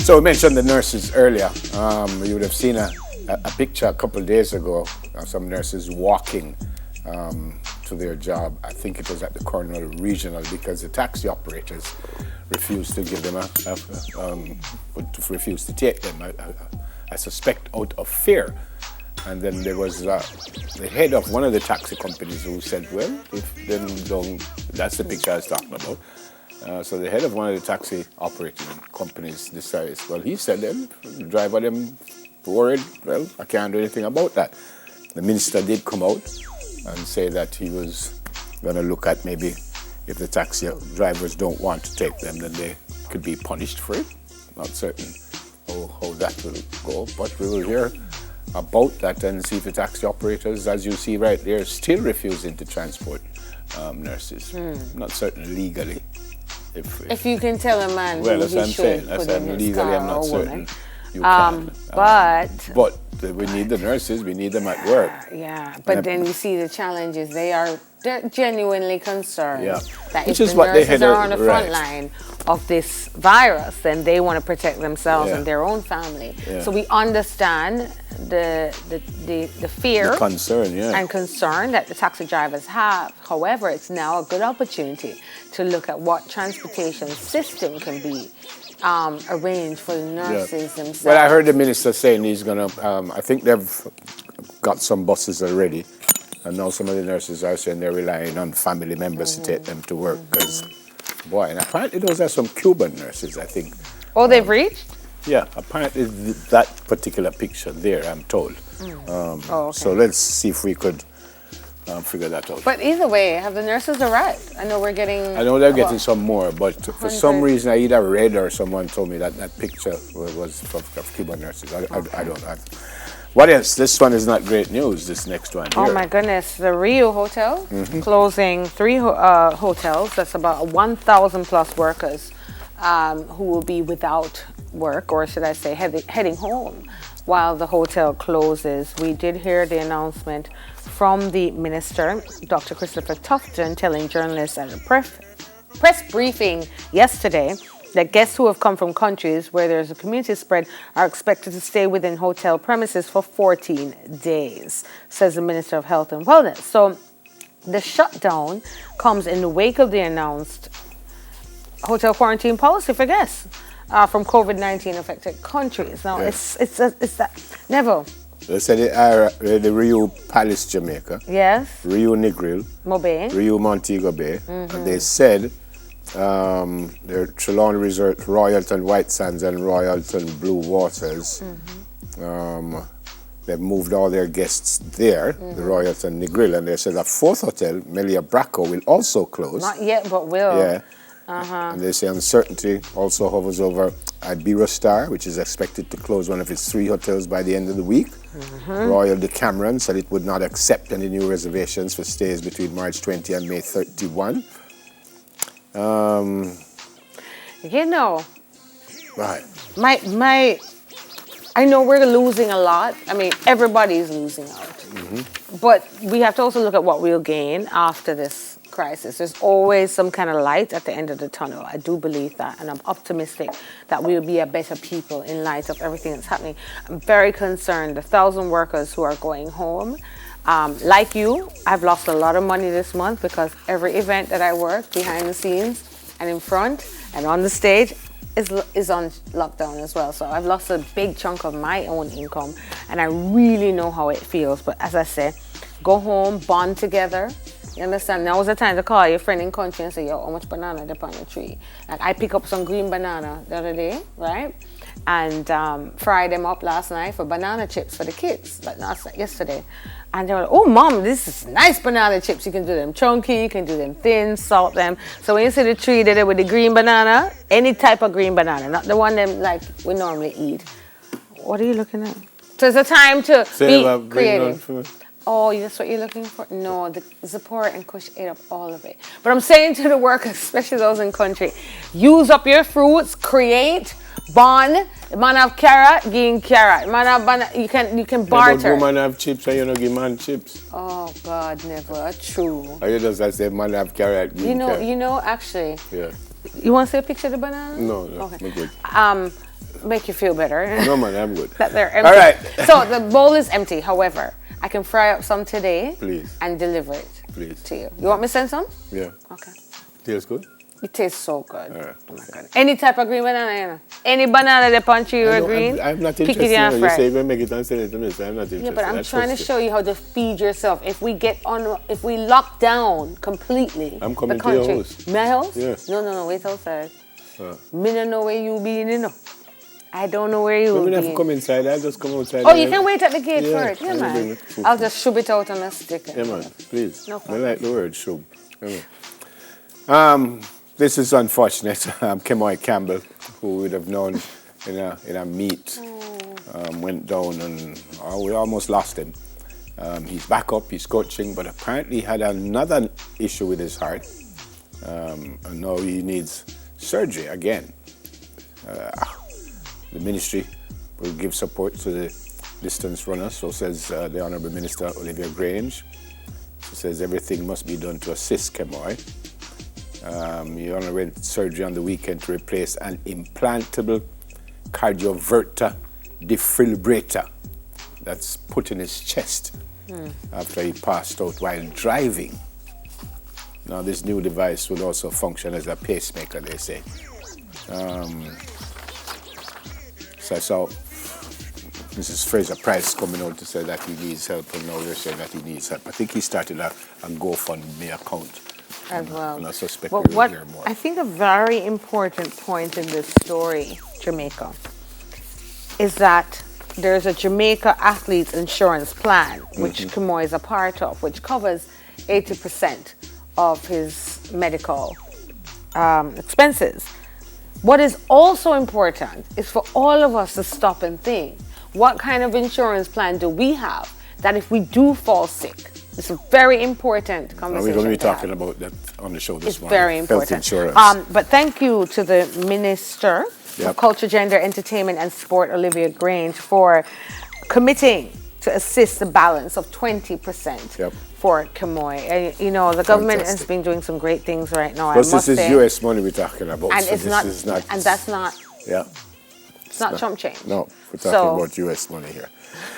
So we mentioned the nurses earlier. You would have seen a picture a couple of days ago of some nurses walking to their job. I think it was at the Cornwall Regional, because the taxi operators refused to give them refused to take them. I suspect out of fear. And then there was the head of one of the taxi companies who said, well, if they don't, that's the picture I was talking about. So the head of one of the taxi operating companies decided, well, he said, the driver them worried, well, I can't do anything about that. The minister did come out and say that he was going to look at maybe if the taxi drivers don't want to take them, then they could be punished for it. Not certain how that will go, but we will hear about that and see if the taxi operators, as you see right there, still refusing to transport nurses. Not certain legally. If you can tell a man, well, that's what I'm saying. That's why legally I'm not certain you can. But we need the nurses. We need them at work. Yeah, but then you see the challenges. They're genuinely concerned that which if is the what nurses are on the front right. line of this virus, then they want to protect themselves and their own family. So we understand the fear, the concern, and concern that the taxi drivers have. However, it's now a good opportunity to look at what transportation system can be arranged for the nurses themselves. Well, I heard the minister saying he's going to, I think they've got some buses already, and now some of the nurses are saying they're relying on family members to take them to work, because, boy, and apparently those are some Cuban nurses, I think. Oh, they've reached? Yeah, apparently that particular picture there, I'm told. Okay. So let's see if we could figure that out. But either way, have the nurses arrived? I know they're getting some more, but for some reason I either read or someone told me that picture was of Cuban nurses. I don't know. What else? This one is not great news, this next one here. Oh my goodness, the Rio Hotel closing 3 hotels. That's about 1,000 plus workers who will be without work, or should I say heading home while the hotel closes. We did hear the announcement from the minister, Dr. Christopher Tufton, telling journalists at a press briefing yesterday that guests who have come from countries where there's a community spread are expected to stay within hotel premises for 14 days, says the Minister of Health and Wellness. So the shutdown comes in the wake of the announced hotel quarantine policy for guests from COVID-19 affected countries. Now, it's that, Neville. They said the Rio Palace, Jamaica. Yes. Rio Negril. Mobay. Rio Montego Bay. And they said their Trelawney Resort, Royalton White Sands and Royalton Blue Waters, they've moved all their guests there, the Royalton Negril, and they said a 4th hotel, Melia Braco, will also close. Not yet, but will. Yeah. And they say uncertainty also hovers over Ibero Star, which is expected to close one of its 3 hotels by the end of the week. Royal Decameron said it would not accept any new reservations for stays between March 20 and May 31. You know, right. I know we're losing a lot. I mean, everybody's losing out. But we have to also look at what we'll gain after this crisis. There's always some kind of light at the end of the tunnel. I do believe that, and I'm optimistic that we'll be a better people in light of everything that's happening. I'm very concerned. The 1,000 workers who are going home. Like you, I've lost a lot of money this month because every event that I work behind the scenes and in front and on the stage is on lockdown as well. So I've lost a big chunk of my own income, and I really know how it feels. But as I say, go home, bond together. You understand? Now is the time to call your friend in country and say, yo, how much banana up on the tree? Like, I pick up some green banana the other day, right? And fried them up last night for banana chips for the kids, like yesterday. And they were like, oh, Mom, this is nice banana chips. You can do them chunky, you can do them thin, salt them. So when you see the tree there with the green banana, any type of green banana, not the one them like we normally eat. What are you looking at? So it's a time to be creative. Oh, that's what you're looking for? No, the Zipporah and Kush ate up all of it. But I'm saying to the workers, especially those in country, use up your fruits, create, bond. Man have carrot, give him carrot. Man have banana, you can barter. But woman have chips and you don't give man chips. Oh God, never. True. Or you just say man have carrot, give carrot. You know, actually. Yeah. You want to see a picture of the banana? No, okay. I'm good. make you feel better. No, man, I'm good. That they're empty. All right. So the bowl is empty. However, I can fry up some today. Please. And deliver it. Please. To you. You want me to send some? Yeah. Okay. Tastes good? It tastes so good. All right. Oh my God. Any type of green banana, you know. Any banana that punch you or green. I'm not pick interested. it and You fry. say you're going to make it and send it to me, so I'm not interested. Yeah, but I'm That's trying to first show you how to feed yourself. If we lock down completely I'm coming the to your country. house. My house? Yeah. No, wait outside. Me don't know where you be, you know. I don't know where you I be. don't have to come inside, I'll just come outside. Oh, you can wait at the gate Yeah, for it. Yeah, I'll bring man. it. I'll just shove it out on a stick. Yeah, man, please. No I problem. like the word shub. This is unfortunate. Kemoy Campbell, who would have known in a meet, went down and we almost lost him. He's back up, he's coaching, but apparently had another issue with his heart. And now he needs surgery again. The ministry will give support to the distance runners, so says the Honourable Minister Olivia Grange. She says everything must be done to assist Kemoy. He underwent surgery on the weekend to replace an implantable cardioverter defibrillator that's put in his chest after he passed out while driving. Now, this new device will also function as a pacemaker, they say. So I saw Mrs. Fraser Price coming out to say that he needs help, and now they're saying that he needs help. I think he started a GoFundMe account. As well. And I suspect But we will hear more. I think a very important point in this story, Jamaica, is that there's a Jamaica Athletes Insurance Plan, which Kemoy is a part of, which covers 80% of his medical expenses. What is also important is for all of us to stop and think, what kind of insurance plan do we have that if we do fall sick? It's a very important conversation. We're going to be talking about that on the show this morning. It's very important. Health insurance. But thank you to the Minister Yep. of Culture, Gender, Entertainment and Sport, Olivia Grange, for committing to assist the balance of 20% Yep. for Kemoy. You know, the government has Fantastic. been doing some great things right now. Plus, I must this is say. US money we're talking about. And so it's this not, is not. and that's not, Yeah. it's not chump change. No, we're talking So- about US money here.